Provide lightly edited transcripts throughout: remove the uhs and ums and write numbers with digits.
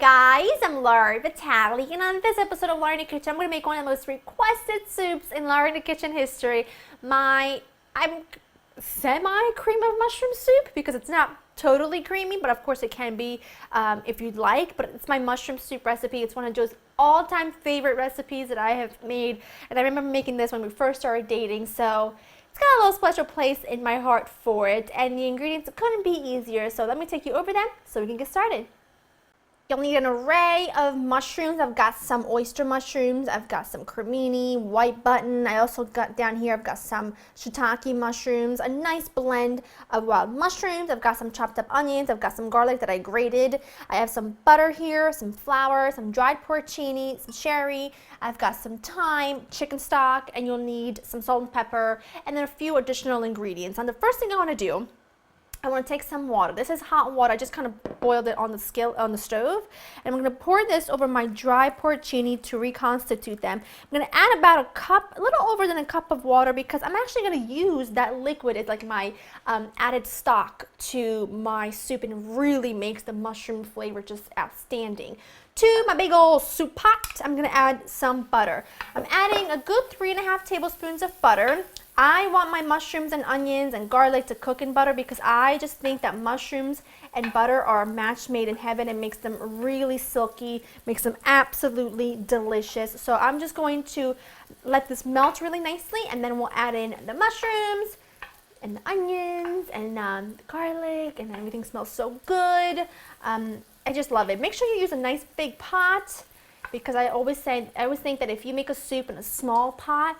guys, I'm Laura Vitale, and on this episode of Laura in the Kitchen, I'm going to make one of the most requested soups in Laura in the Kitchen history. I'm semi-cream of mushroom soup, because it's not totally creamy, but of course it can be if you'd like. But it's my mushroom soup recipe. It's one of Joe's all-time favorite recipes that I have made, and I remember making this when we first started dating, so it's got a little special place in my heart for it, and the ingredients couldn't be easier. So let me take you over them so we can get started. You'll need an array of mushrooms. I've got some oyster mushrooms, I've got some cremini, white button. I also got down here, I've got some shiitake mushrooms, a nice blend of wild mushrooms. I've got some chopped up onions, I've got some garlic that I grated. I have some butter here, some flour, some dried porcini, some sherry. I've got some thyme, chicken stock, and you'll need some salt and pepper, and then a few additional ingredients. And the first thing I want to do, I want to take some water. This is hot water. I just kind of boiled it on the stove, and I'm going to pour this over my dry porcini to reconstitute them. I'm going to add about a cup, a little over than a cup of water, because I'm actually going to use that liquid as like my added stock to my soup, and it really makes the mushroom flavor just outstanding. To my big old soup pot, I'm going to add some butter. I'm adding a good 3½ tablespoons of butter. I want my mushrooms and onions and garlic to cook in butter, because I just think that mushrooms and butter are a match made in heaven. It makes them really silky, makes them absolutely delicious. So I'm just going to let this melt really nicely, and then we'll add in the mushrooms and the onions and the garlic, and everything smells so good. I just love it. Make sure you use a nice big pot, because I always think that if you make a soup in a small pot,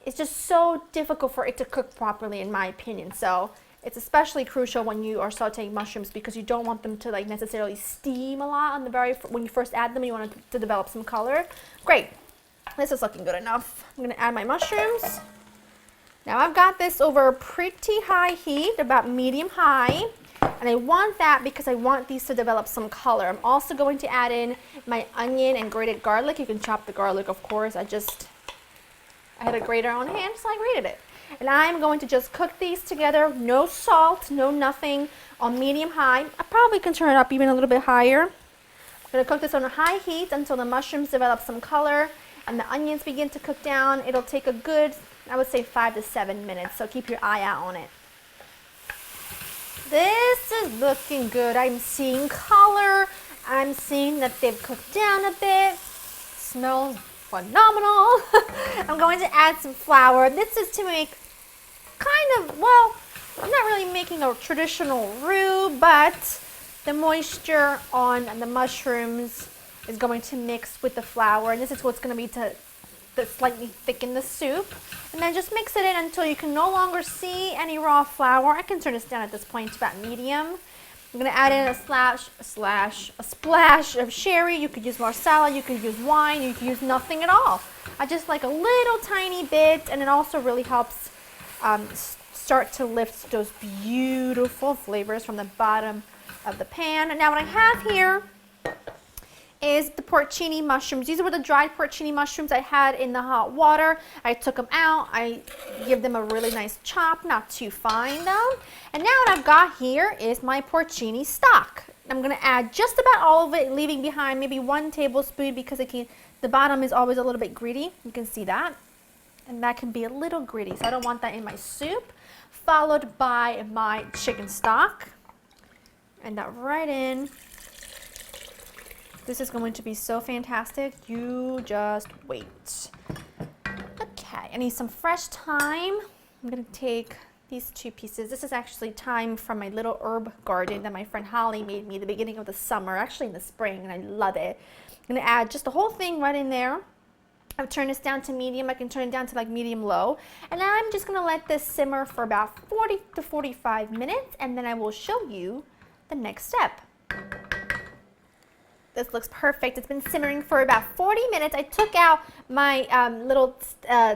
it's just so difficult for it to cook properly, in my opinion. So it's especially crucial when you are sauteing mushrooms, because you don't want them to like necessarily steam a lot on when you first add them. You want it to develop some color. Great, this is looking good enough. I'm gonna add my mushrooms. Now I've got this over a pretty high heat, about medium high, and I want that because I want these to develop some color. I'm also going to add in my onion and grated garlic. You can chop the garlic, of course. I had a grater on hand, so I grated it. And I'm going to just cook these together, no salt, no nothing, on medium high. I probably can turn it up even a little bit higher. I'm going to cook this on a high heat until the mushrooms develop some color and the onions begin to cook down. It'll take a good, I would say, 5 to 7 minutes, so keep your eye out on it. This is looking good. I'm seeing color. I'm seeing that they've cooked down a bit. Smells phenomenal. I'm going to add some flour. This is to make kind of, well, I'm not really making a traditional roux, but the moisture on the mushrooms is going to mix with the flour, and this is what's going to be to slightly thicken the soup. And then just mix it in until you can no longer see any raw flour. I can turn this down at this point to about medium. I'm going to add in a splash of sherry. You could use marsala, you could use wine, you could use nothing at all. I just like a little tiny bit, and it also really helps start to lift those beautiful flavors from the bottom of the pan. Now what I have here is the porcini mushrooms. These were the dried porcini mushrooms I had in the hot water. I took them out. I give them a really nice chop, not too fine though. And now what I've got here is my porcini stock. I'm going to add just about all of it, leaving behind maybe 1 tablespoon, because the bottom is always a little bit gritty. You can see that. And that can be a little gritty, so I don't want that in my soup. Followed by my chicken stock. And that right in. This is going to be so fantastic. You just wait. Okay, I need some fresh thyme. I'm going to take these 2 pieces. This is actually thyme from my little herb garden that my friend Holly made me at the beginning of the summer, actually in the spring, and I love it. I'm going to add just the whole thing right in there. I've turned this down to medium. I can turn it down to like medium-low. And now I'm just going to let this simmer for about 40 to 45 minutes, and then I will show you the next step. This looks perfect. It's been simmering for about 40 minutes. I took out my little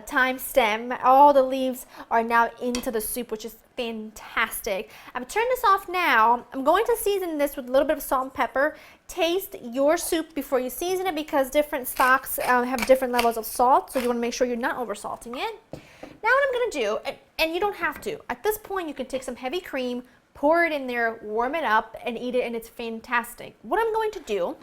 thyme stem. All the leaves are now into the soup, which is fantastic. I've turned this off now. I'm going to season this with a little bit of salt and pepper. Taste your soup before you season it, because different stocks have different levels of salt, so you want to make sure you're not over salting it. Now what I'm going to do, and you don't have to, at this point you can take some heavy cream, pour it in there, warm it up, and eat it, and it's fantastic. What I'm going to do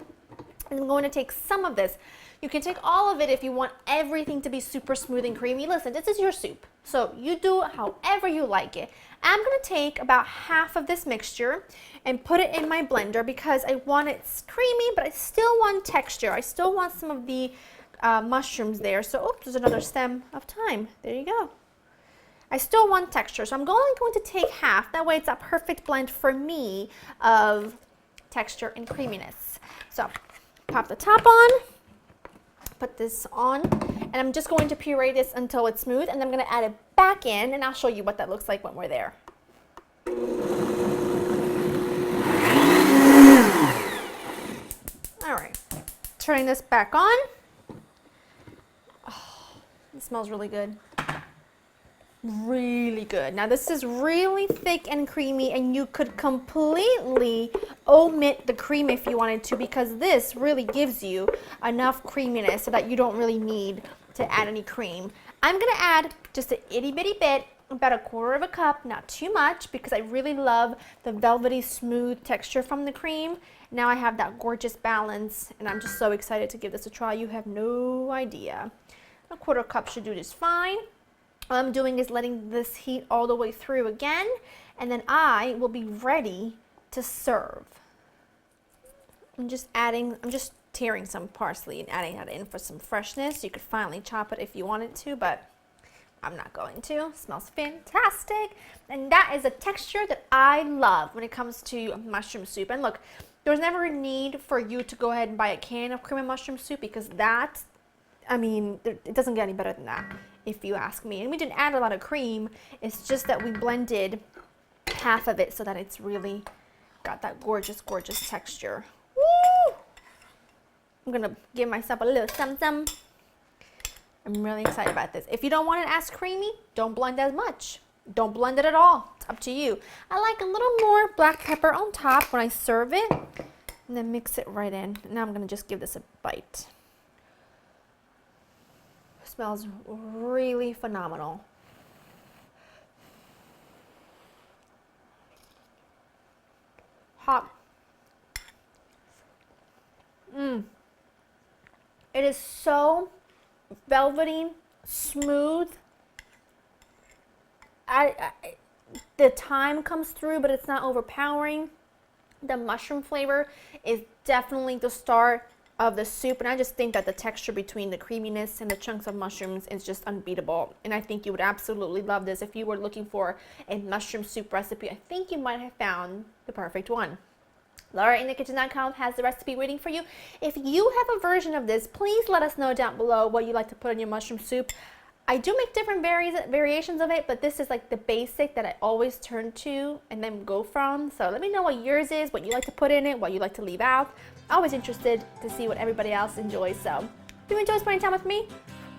And I'm going to take some of this. You can take all of it if you want everything to be super smooth and creamy. Listen, this is your soup, so you do however you like it. I'm going to take about half of this mixture and put it in my blender because I want it creamy, but I still want texture. I still want some of the mushrooms there. So, oops, there's another stem of thyme. There you go. I still want texture, so I'm only going to take half. That way it's a perfect blend for me of texture and creaminess. So, pop the top on, put this on, and I'm just going to puree this until it's smooth, and then I'm going to add it back in, and I'll show you what that looks like when we're there. All right, turning this back on. Oh, it smells really good. Really good. Now this is really thick and creamy, and you could completely omit the cream if you wanted to, because this really gives you enough creaminess so that you don't really need to add any cream. I'm going to add just an itty bitty bit, about 1/4 cup, not too much, because I really love the velvety smooth texture from the cream. Now I have that gorgeous balance, and I'm just so excited to give this a try. You have no idea. 1/4 cup should do just fine. All I'm doing is letting this heat all the way through again, and then I will be ready to serve. I'm just tearing some parsley and adding that in for some freshness. You could finally chop it if you wanted to, but I'm not going to. It smells fantastic, and that is a texture that I love when it comes to mushroom soup. And look, there's never a need for you to go ahead and buy a can of cream and mushroom soup, because that, I mean, it doesn't get any better than that, if you ask me. And we didn't add a lot of cream. It's just that we blended half of it so that it's really got that gorgeous, gorgeous texture. Woo! I'm gonna give myself a little some. I'm really excited about this. If you don't want it as creamy, don't blend as much. Don't blend it at all. It's up to you. I like a little more black pepper on top when I serve it, and then mix it right in. Now I'm gonna just give this a bite. Smells really phenomenal. Hot. It is so velvety, smooth. The thyme comes through, but it's not overpowering. The mushroom flavor is definitely the start of the soup, and I just think that the texture between the creaminess and the chunks of mushrooms is just unbeatable. And I think you would absolutely love this. If you were looking for a mushroom soup recipe, I think you might have found the perfect one. LauraInTheKitchen.com has the recipe waiting for you. If you have a version of this, please let us know down below what you like to put in your mushroom soup. I do make different variations of it, but this is like the basic that I always turn to and then go from. So let me know what yours is, what you like to put in it, what you like to leave out. Always interested to see what everybody else enjoys. So if you enjoy spending time with me,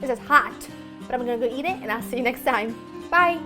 this is hot, but I'm gonna go eat it, and I'll see you next time. Bye.